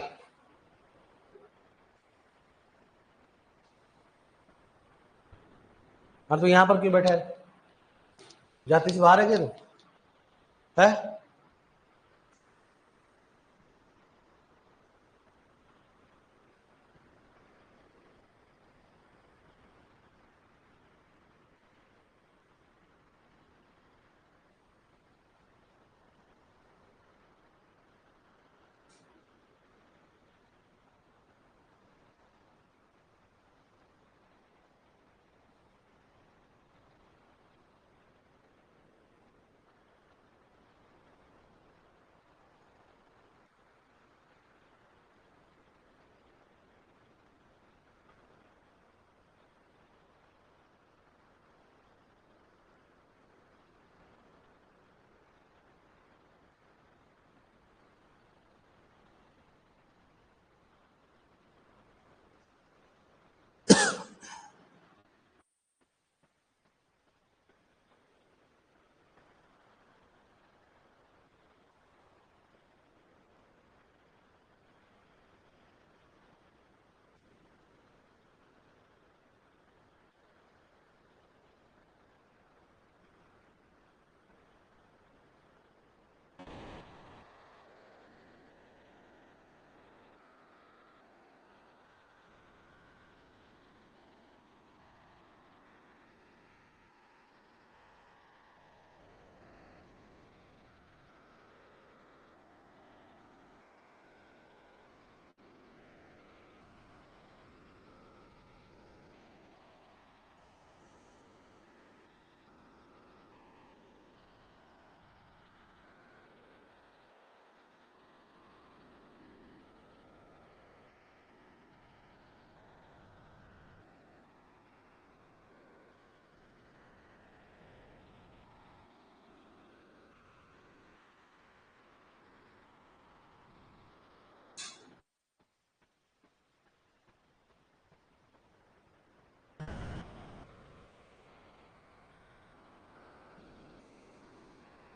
हाँ तो यहाँ पर क्यों बैठा है जाति से बाहर है क्या तू है।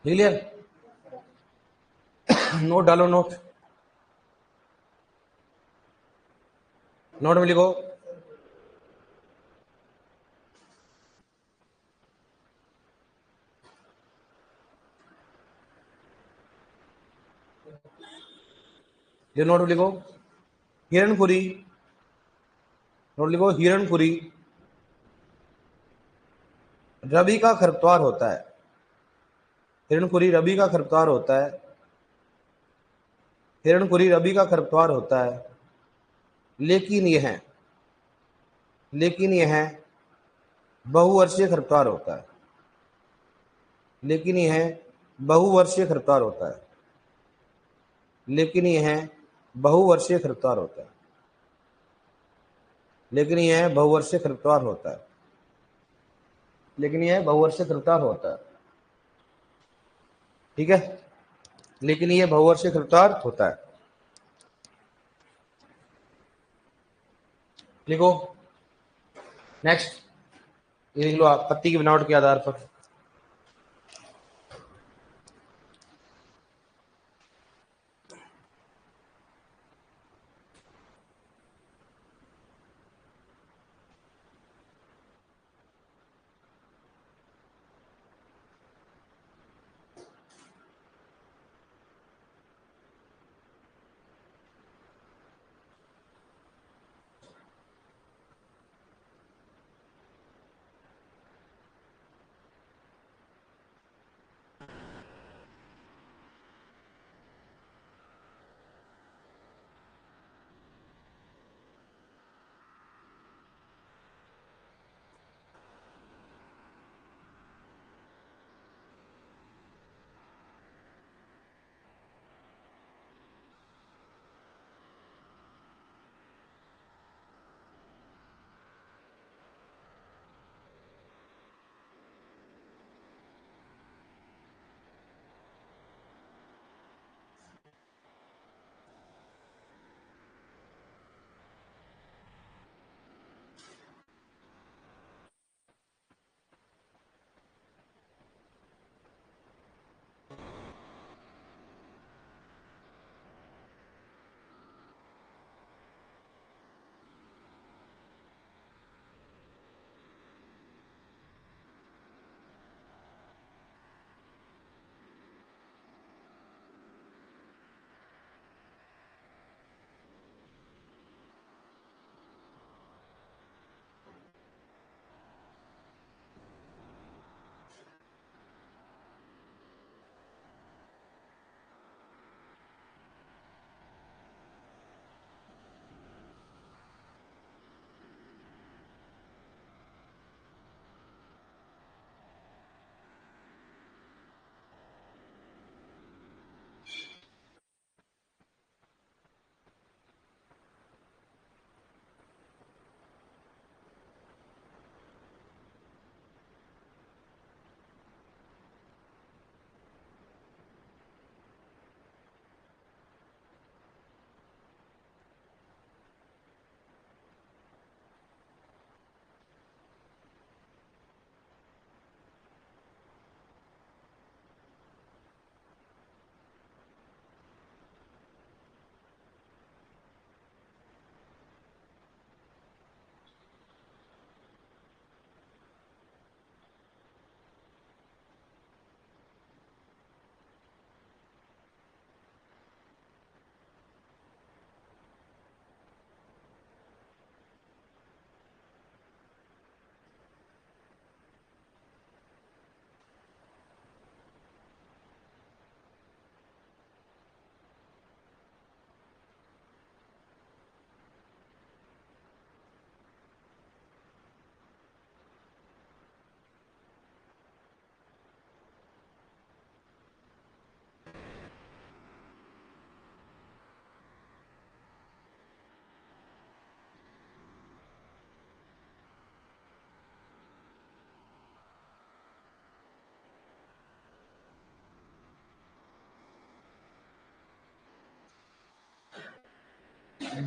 क्लियर? नोट डालो, नोट में लिखो ये नोट में लिखो हिरणखुरी, नोट लिखो हिरणखुरी रवि का खरपतवार होता है। हिरणखुरी रवि का खरपतवार होता है। हिरणखुरी रवि का खरपतवार होता है, लेकिन यह बहुवर्षीय खरपतवार होता है। लेकिन यह बहुवर्षीय खरपतवार होता है। लेकिन यह बहुवर्षीय खरपतवार होता है। लेकिन यह बहुवर्षीय खरपतवार होता है। लेकिन यह बहुवर्षीय खरपतवार होता है। ठीक है, लेकिन यह बहुवर्षीय खरपतवार होता है। लिखो नेक्स्ट, ये लिख लो आप पत्ती की बनावट के आधार पर।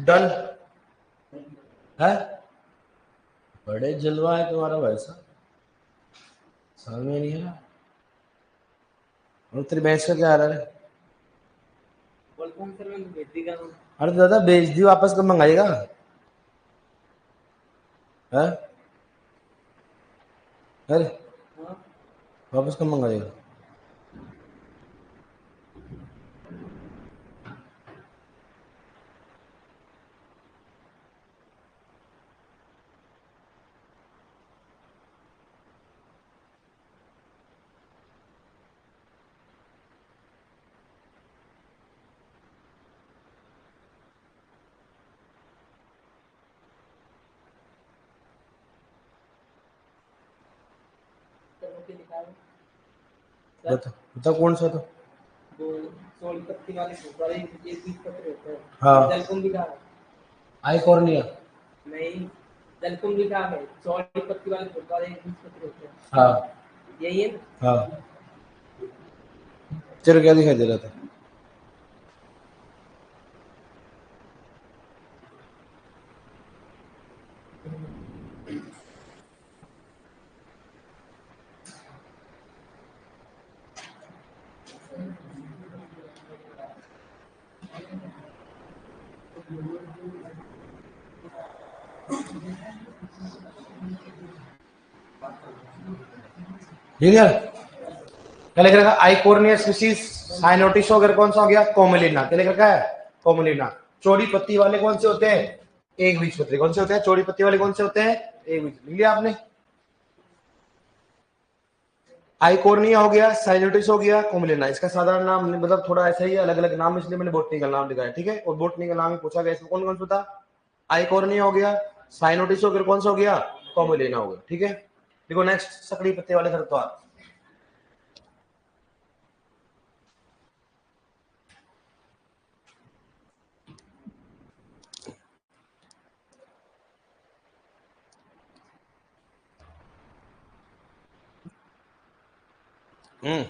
डन है, बड़े जलवा है तुम्हारा भाई साहब, समझ में नहीं है। और तेरी भैंस का क्या हाल है? अरे दादा बेच दी, वापस कब मंगाएगा? है? अरे वापस कब मंगाएगा? बता बता कौन सा था? हाँ आई कॉर्निया। हाँ हाँ तेरे क्या दिखाई दे रहा था? ठीक है, क्या लिख रखा? आई कॉर्निया स्पीसीज साइनोटिस वगैरह कौन सा हो गया? कोमलिना। क्या लिख रखा है? कोमलिना। चौड़ी पत्ती वाले कौन से होते हैं? एक बीजपत्री। कौन से होते हैं चौड़ी पत्ती वाले? कौन से होते हैं? एक बीज। लिख लिया आपने? आइकोर्निया हो गया, साइनोटिस हो गया, कोमलिना। इसका साधारण नाम मतलब थोड़ा ऐसा ही है, अलग अलग नाम, इसलिए मैंने बोटनिकल नाम लिखा है। ठीक है, और बोटनिकल नाम ही पूछा गया, इसमें कौन कौन सा था? आइकोर्निया हो गया, साइनोटिस हो गया, कौन सा हो गया? कोमलिना हो गया। ठीक है, देखो नेक्स्ट, सकड़ी पत्ते वाले खरपतवार। हम्म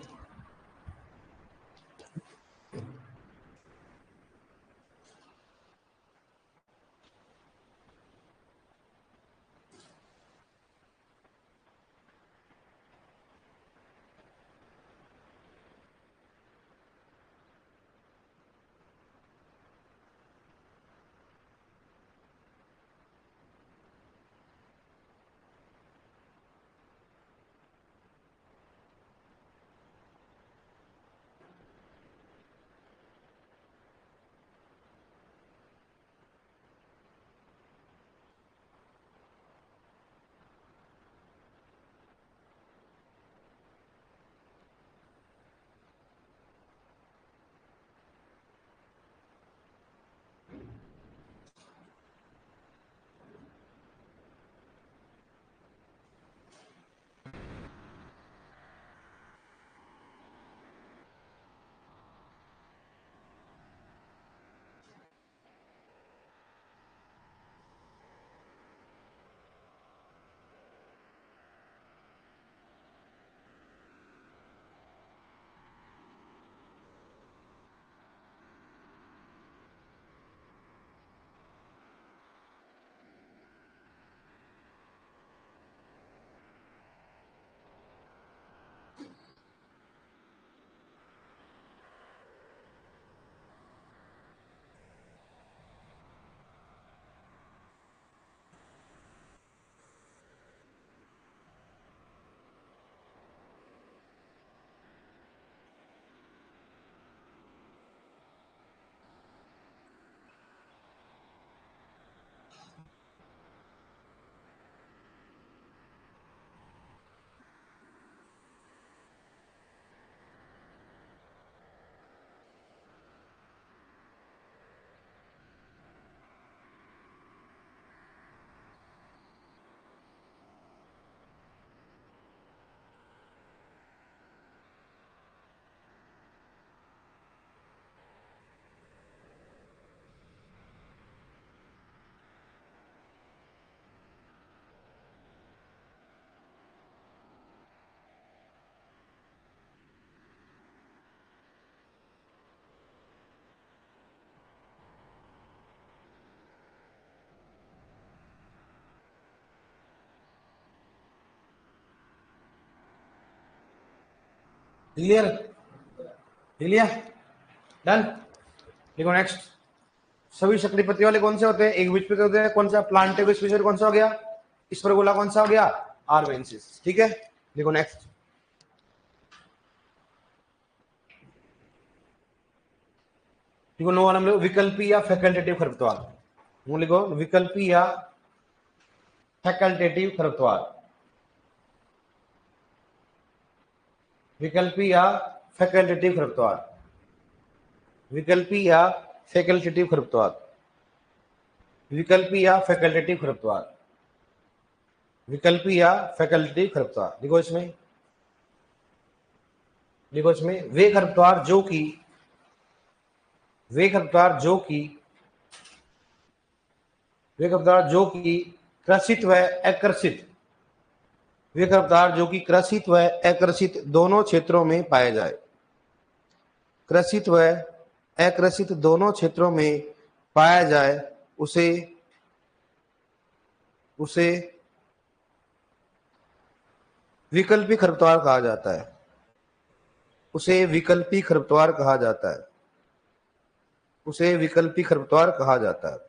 क्लियर? ले लिया, डन। देखो नेक्स्ट, सभी सक्रिय पत्ती वाले कौन से होते हैं, एक बीज पत्ती होते हैं, कौन सा प्लांटेगो स्पीशीज कौन सा हो गया, स्परगुला कौन सा हो गया, आर्वेंसिस, ठीक है। देखो नेक्स्ट, देखो नो वाला विकल्पी या फैकल्टेटिव खरपतवार, वो लिखो विकल्पी या फैकल्टेटिव खरपतवार, विकल्पी या फैकल्टेटिव खरपतवार, विकल्पी या फैकल्टेटिव खरपतवार, विकल्पी या फैकल्टेटिव खरपतवार, विकल्पी या फैकल्टेटिव खरपतवार। देखो इसमें, देखो इसमें वे खरपतवार जो कि, वे खरपतवार जो कि, वे खरपतवार जो कि कृषित व अकृषित, वे खरपतवार जो कि कृषित व अकृषित दोनों क्षेत्रों में पाए जाए, कृषित व अकृषित दोनों क्षेत्रों में पाया जाए, उसे उसे विकल्पी खरपतवार कहा जाता है, उसे विकल्पी खरपतवार कहा जाता है, उसे विकल्पी खरपतवार कहा जाता है,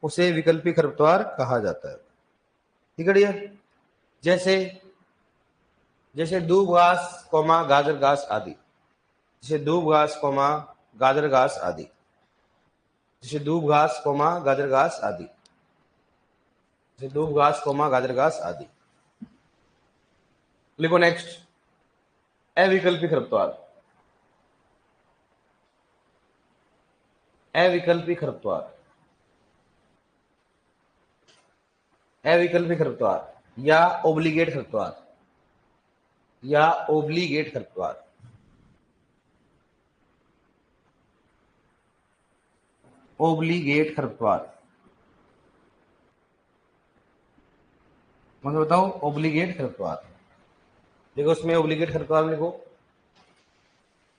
उसे विकल्पी खरपतवार कहा जाता है, ठीक है डियर। जैसे, जैसे दूब घास कोमा गाजर घास आदि, जैसे दूब घास कोमा गाजर घास आदि, जैसे दूब घास कोमा गाजर घास आदि, जैसे दूब घास कोमा गाजर घास आदि। लिखो नेक्स्ट, अविकल्पी खरपतवार, अविकल्पी खरपतवार, अविकल्पी खरपतवार या ओब्लिगेट खरपतवार, या ओब्लिगेट खरपतवार, ओब्लिगेट खरपतवार, मतलब बताओ ओब्लिगेट खरपतवार। देखो उसमें ओब्लिगेट खरपतवार लिखो,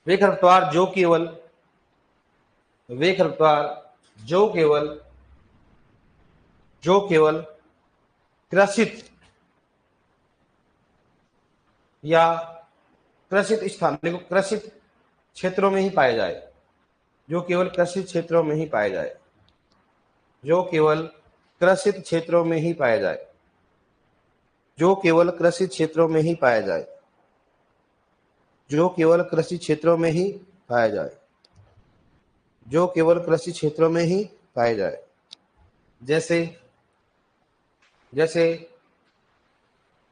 वे खरपतवार जो केवल, वे खरपतवार जो केवल, जो केवल कृषित या कृषित स्थान, देखो कृषित क्षेत्रों में ही पाए जाए, जो केवल कृषित क्षेत्रों में ही पाए जाए, जो केवल कृषित क्षेत्रों में ही पाया जाए, जो केवल कृषि क्षेत्रों में ही पाया जाए, जो केवल कृषि क्षेत्रों में ही पाया जाए, जो केवल कृषि क्षेत्रों में ही पाए जाए। जैसे, जैसे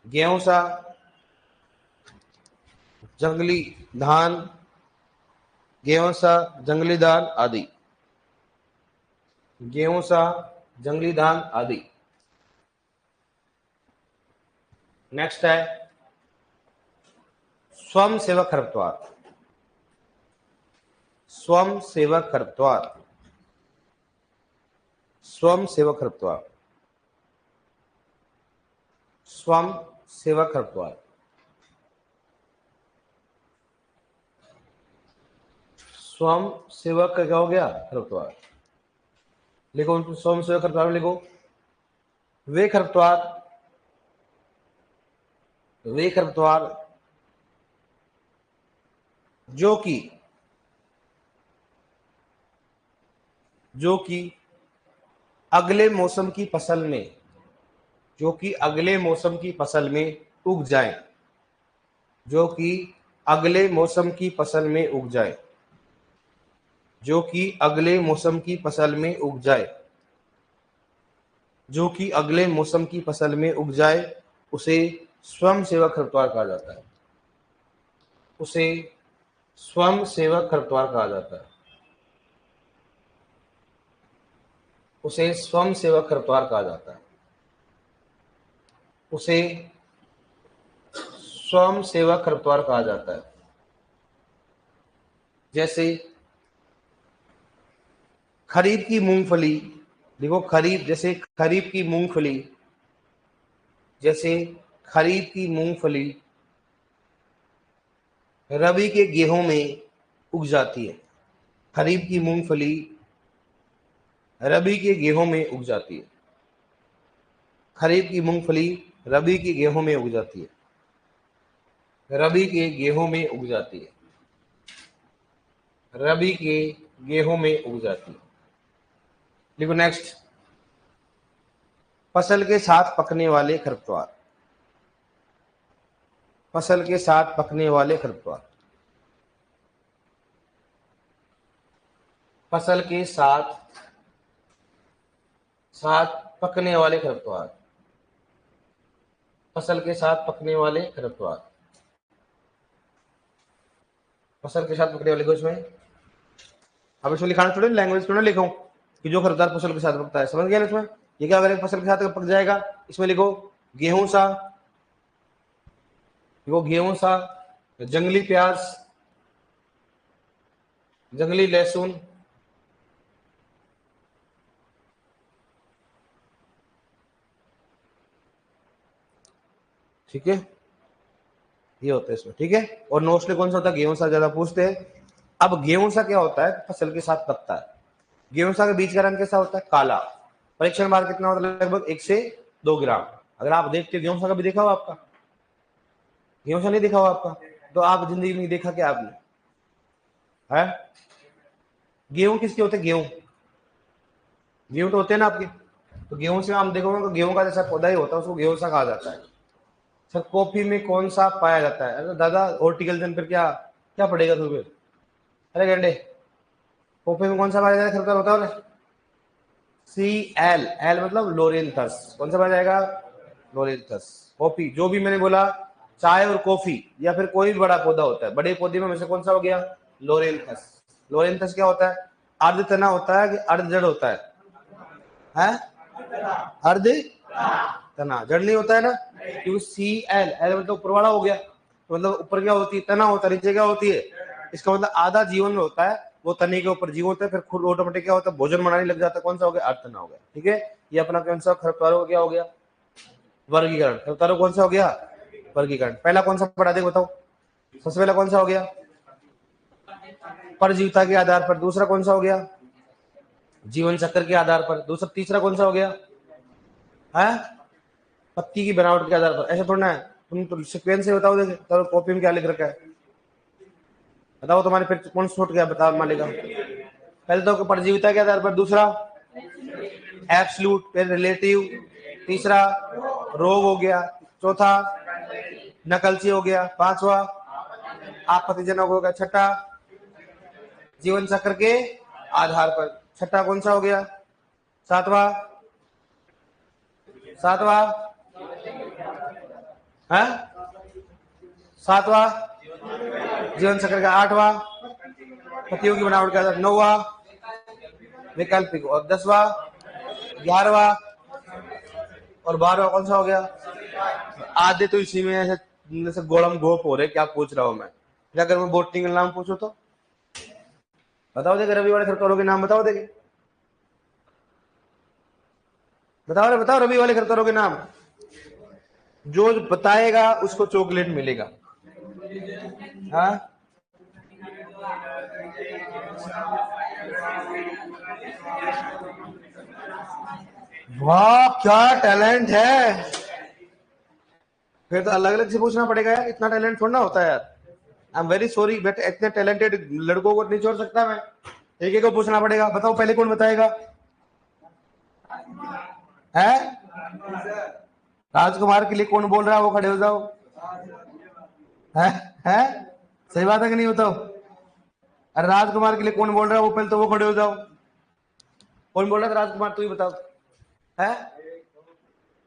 गेहूं सा, जंगली धान, गेहूं सा जंगली धान आदि, गेहूं सा जंगली धान आदि। नेक्स्ट है स्वयं सेवक खरपतवार, स्वयं सेवक खरपतवार, स्वयं सेवक खरपतवार, स्वयं सेवक खरपतवार, स्वयं सेवक का क्या हो गया, खरपतवार। लिखो स्वयं सेवक खरपतवार में लिखो, वे खरपतवार, वे खरपतवार जो कि, जो कि अगले मौसम की फसल में, जो कि अगले मौसम की फसल में उग जाए, जो कि अगले मौसम की फसल में उग जाए, जो कि अगले मौसम की फसल में उग जाए, जो कि अगले मौसम की फसल में उग जाए, उसे स्वयं सेवक खरपतवार कहा जाता है, उसे स्वयं सेवक खरपतवार कहा जाता है, उसे स्वयं सेवक खरपतवार कहा जाता है, उसे स्वयं सेवक खरपतवार कहा जाता है। जैसे खरीफ की मूंगफली, देखो खरीफ, जैसे खरीफ की मूंगफली, जैसे खरीफ की मूंगफली रबी के गेहूं में उग जाती है, खरीफ की मूंगफली रबी के गेहूं में उग जाती है, खरीफ की मूंगफली रबी के गेहूं में उग जाती है, रबी के गेहूं में उग जाती है, रबी के गेहूं में उग जाती है। लिखो नेक्स्ट, फसल के साथ पकने वाले खरपतवार, फसल के साथ पकने वाले खरपतवार, फसल के साथ पकने वाले खरपतवार, फसल के साथ पकने वाले खरपतवार, फसल के साथ पकने वाले को इसमें अब इसमें लिखाना थोड़ी लैंग्वेज थोड़ा लिखो कि जो खरपतवार फसल के साथ पकता है, समझ गया ना? इसमें ये क्या करेगा, फसल के साथ पक जाएगा, इसमें लिखो गेहूं सा, लिखो गेहूं सा, जंगली प्याज, जंगली लहसुन, ठीक है, ये होता है इसमें, ठीक है। और मोस्टली कौन सा होता है, गेहूं सा ज्यादा पूछते हैं। अब गेहूं सा क्या होता है, फसल के साथ पकता है। गेहूं सा के बीच का रंग कैसा होता है, काला। परीक्षण मार्क कितना होता है, लगभग 1 से 2 ग्राम। अगर आप देखते गेहूं सा कभी देखा हो आपका, गेहूं सा नहीं देखा हो आपका, तो आप जिंदगी में देखा क्या आपने है? गेहूं किसके होते हैं, गेहूं तो होते हैं ना आपके, तो गेहूं से हम देखोगे तो गेहूं का जैसा पौधा ही होता है, उसको गेहूं सा कहा जाता है। सर कॉफी में कौन सा पाया जाता है? अरे दादा हॉर्टिकल्चर फिर क्या क्या पढ़ेगा तू फिर? अरे गंडे, कॉफी में कौन सा पाया जाता है, खरपतवार होता है? Cl, एल मतलब लोरेंथस, कौन सा पाया जाएगा, लोरेंथस। कॉफी जो भी मैंने बोला, चाय और कॉफी या फिर कोई भी बड़ा पौधा होता है, बड़े पौधे में से कौन सा हो गया, लोरेंथस। लोरेंथस क्या होता है, अर्ध तना होता है कि अर्ध जड़ होता है? अर्ध तना, जड़ नहीं होता है ना, क्योंकि Cl, एल मतलब ऊपर वाला हो गया, तो मतलब ऊपर क्या होती है, तना होता है, नीचे क्या होती है, इसका मतलब आधा जीवन में होता है वो तने के ऊपर जीवन होता है, फिर खुद ऑटोमेटिक क्या होता है, भोजन बनाने लग जाता है। कौन सा हो गया, अर्ध तना हो गया, ठीक है। ये अपना कौन सा खरपतवारों का क्या हो गया, वर्गीकरण। खरपतवारों कौन सा हो गया, वर्गीकरण। पहला कौन सा पढ़ा दे बताओ, सबसे पहला कौन सा हो गया, परजीविता के आधार पर। दूसरा कौन सा हो गया, जीवन चक्र के आधार पर। दूसरा तीसरा कौन सा हो गया है, पत्ती की बनावट के आधार पर। ऐसा थोड़ा है, तुम तो सीक्वेंस से बताओ, देखे तो कॉपी में क्या लिख रखा है, बताओ तुम्हारे फिर कौन छूट गया, बता मालिका। पहले तो परजीविता के आधार पर, दूसरा एब्सोल्यूट, फिर रिलेटिव, तीसरा रोग हो गया, चौथा नकलची हो गया, पांचवा आपत्तिजनक हो गया, छठा जीवन चक्र के आधार पर, छठा कौन सा हो गया, सातवां है, सातवां जीवन चक्र का, आठवां पतियों की बनावट के आधार, नौवां वैकल्पिक, और 10वां 11वां और 12वां कौन सा हो गया। आधे तो इसी में ऐसे गोलम गोप हो रहे, क्या पूछ रहा हूं मैं। अगर मैं बोटनी का नाम पूछू तो बताओ देखे, रवि वाले खरपतवारों के नाम बताओ देखे, बताओ रवि वाले खरपतवारों के नाम। जो बताएगा उसको चॉकलेट मिलेगा। हाँ, वाह क्या टैलेंट है, फिर तो अलग अलग से पूछना पड़ेगा यार, इतना टैलेंट थोड़ा होता है यार। I am very sorry but इतने टैलेंटेड लड़कों को नहीं छोड़ सकता मैं, एक एक को पूछना पड़ेगा। बताओ पहले कौन बताएगा, है राजकुमार के लिए कौन बोल रहा है, वो खड़े हो जाओ। है है सही बात है कि नहीं, बताओ। अरे राजकुमार के लिए कौन बोल रहा है, वो पहले तो वो खड़े हो जाओ। कौन बोल रहा था राजकुमार, तू ही बताओ। है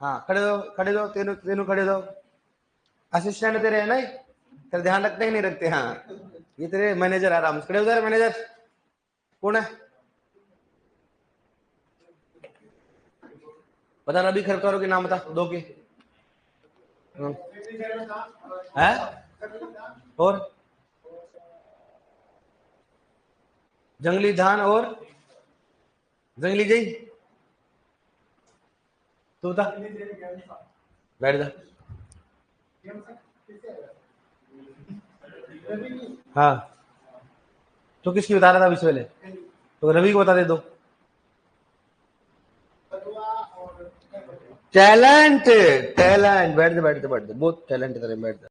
हाँ, खड़े दो तीनों तीनों खड़े दो। असिस्टेंट तेरे है ना, तेरे ध्यान रखते हैं नहीं रखते, हाँ ये तेरे मैनेजर आराम से खड़े हो जा। मैनेजर कौन है, बता रवि खरपतवारों के नाम बता, दो के है, और जंगली धान और जंगली जई, तू बता, बैठ जा। हाँ तो किसकी बता रहा था अभी से पहले, तो रवि को बता दे दो। टैलेंट, टैलेंट, बैठ जा बहुत टैलेंट है तेरे, बैठ जा।